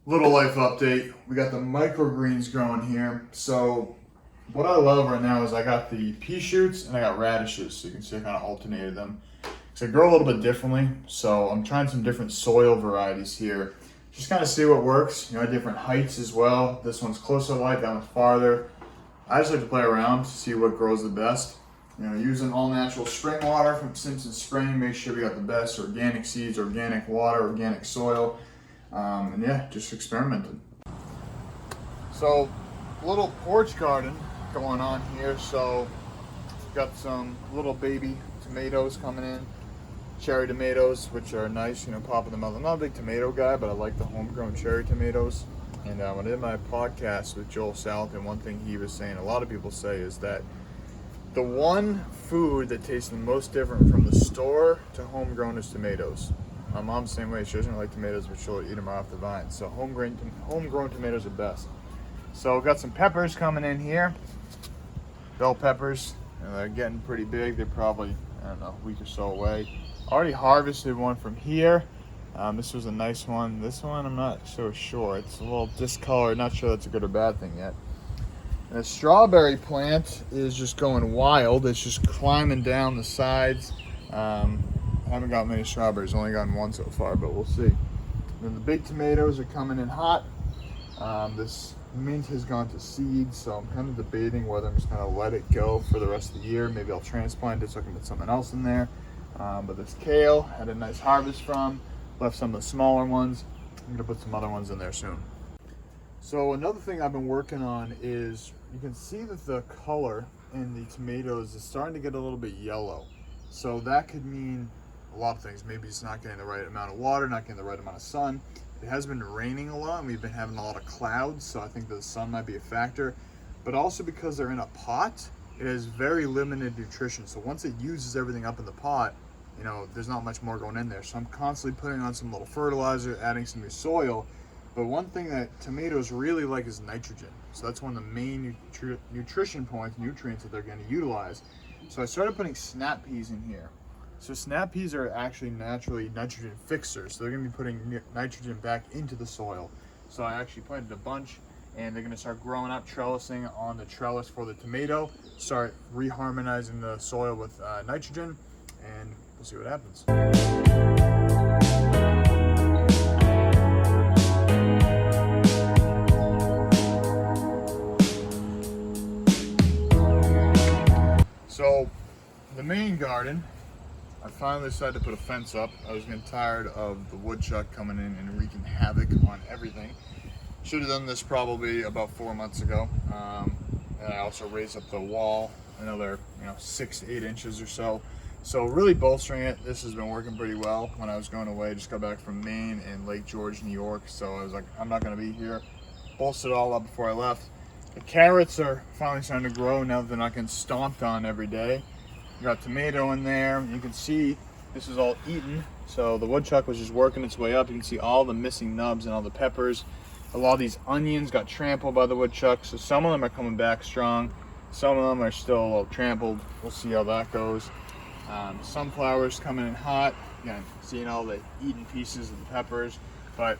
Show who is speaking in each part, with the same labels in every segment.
Speaker 1: Little life update. We got the microgreens growing here. So what I love right now is I got the pea shoots and I got radishes. So you can see I kind of alternated them. So they grow a little bit differently. So I'm trying some different soil varieties here. Just kind of see what works. You know, different heights as well. This one's closer to light, that one's farther. I just like to play around to see what grows the best. You know, using all natural spring water from Simpson Spring. Make sure we got the best organic seeds, organic water, organic soil. And yeah, just experimenting. So, little porch garden going on here. So, got some little baby tomatoes coming in, cherry tomatoes, which are nice, you know, popping them out. I'm not a big tomato guy, but I like the homegrown cherry tomatoes. And when I did my podcast with Joel Salatin, one thing he was saying, a lot of people say, is that the one food that tastes the most different from the store to homegrown is tomatoes. My mom's the same way. She doesn't like tomatoes, but she'll eat them right off the vine. So homegrown tomatoes are best. So we've got some peppers coming in here. Bell peppers. And they're getting pretty big. They're probably, I don't know, a week or so away. Already harvested one from here. This was a nice one. This one, I'm not so sure. It's a little discolored. Not sure that's a good or bad thing yet. And the strawberry plant is just going wild. It's just climbing down the sides. I haven't got many strawberries, only gotten one so far, but we'll see. And then the big tomatoes are coming in hot. This mint has gone to seed, so I'm kind of debating whether I'm just going to let it go for the rest of the year. Maybe I'll transplant it so I can put something else in there. But this kale had a nice harvest from. Left some of the smaller ones. I'm going to put some other ones in there soon. So another thing I've been working on is you can see that the color in the tomatoes is starting to get a little bit yellow. So that could mean a lot of things. Maybe it's not getting the right amount of water, not getting the right amount of sun. It has been raining a lot and we've been having a lot of clouds, so I think the sun might be a factor. But also because they're in a pot, it has very limited nutrition. So once it uses everything up in the pot, you know, there's not much more going in there. So I'm constantly putting on some little fertilizer, adding some new soil. But one thing that tomatoes really like is nitrogen. So that's one of the main nutrition points, nutrients that they're going to utilize. So I started putting snap peas in here. So snap peas are actually naturally nitrogen fixers. So they're going to be putting nitrogen back into the soil. So I actually planted a bunch and they're going to start growing up, trellising on the trellis for the tomato, start reharmonizing the soil with nitrogen, and we'll see what happens. So the main garden, I finally decided to put a fence up. I was getting tired of the woodchuck coming in and wreaking havoc on everything. Should have done this probably about 4 months ago. And I also raised up the wall another 6 to 8 inches or so. So really bolstering it. This has been working pretty well. When I was going away, just got back from Maine and Lake George, New York. So I was like, I'm not going to be here. Bolstered it all up before I left. The carrots are finally starting to grow now that they're not getting stomped on every day. Got tomato in there. You can see this is all eaten. So the woodchuck was just working its way up. You can see all the missing nubs and all the peppers. A lot of these onions got trampled by the woodchuck. So some of them are coming back strong. Some of them are still a little trampled. We'll see how that goes. Sunflowers coming in hot. Again, seeing all the eaten pieces of the peppers. But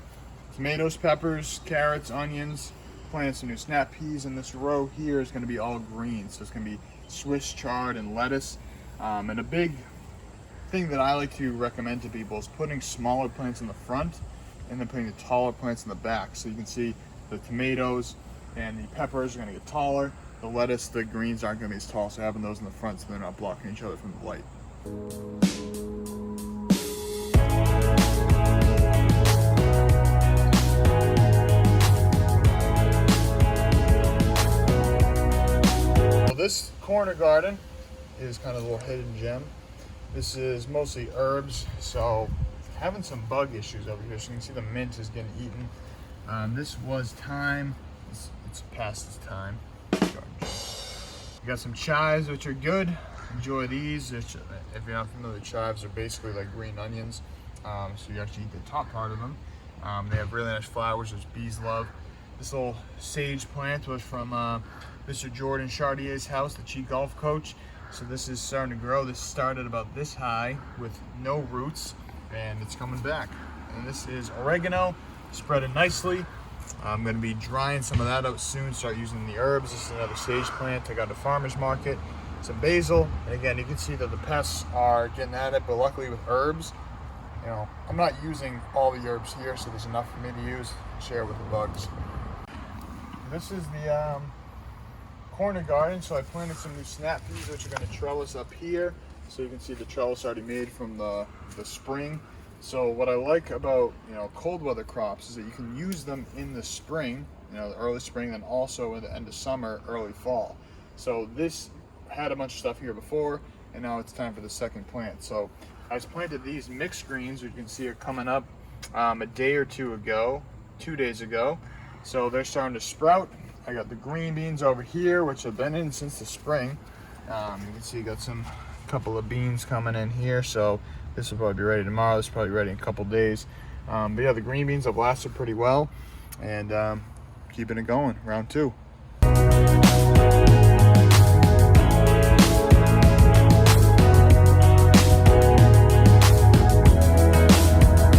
Speaker 1: tomatoes, peppers, carrots, onions. Planting some new snap peas. And this row here is going to be all green. So it's going to be Swiss chard and lettuce. And a big thing that I like to recommend to people is putting smaller plants in the front and then putting the taller plants in the back. So you can see the tomatoes and the peppers are going to get taller. The lettuce, the greens aren't going to be as tall, so having those in the front so they're not blocking each other from the light. This corner garden is kind of a little hidden gem. This is mostly herbs, so having some bug issues over here. So you can see the mint is getting eaten. This was thyme. It's past its time. You got some chives, which are good. Enjoy these. If you're not familiar, chives are basically like green onions. So you actually eat the top part of them. They have really nice flowers, which bees love. This little sage plant was from Mr. Jordan Chartier's house, the chief golf coach. So this is starting to grow. This started about this high with no roots, and it's coming back. And this is oregano, spreading nicely. I'm going to be drying some of that out soon, start using the herbs. This is another sage plant I got at the farmer's market. Some basil, and again, you can see that the pests are getting at it, but luckily with herbs, you know, I'm not using all the herbs here, so there's enough for me to use, share with the bugs. This is the corner garden, so I planted some new snap peas, which are going to trellis up here. So you can see the trellis already made from the spring. So what I like about, you know, cold weather crops is that you can use them in the spring, you know, the early spring, and also at the end of summer, early fall. So this had a bunch of stuff here before, and now it's time for the second plant. So I just planted these mixed greens, you can see are coming up a day or 2 days ago. So they're starting to sprout. I got the green beans over here, which have been in since the spring. You can see you got some couple of beans coming in here, so this will probably be ready tomorrow. This will probably be ready in a couple days. But yeah, the green beans have lasted pretty well, and keeping it going, round 2.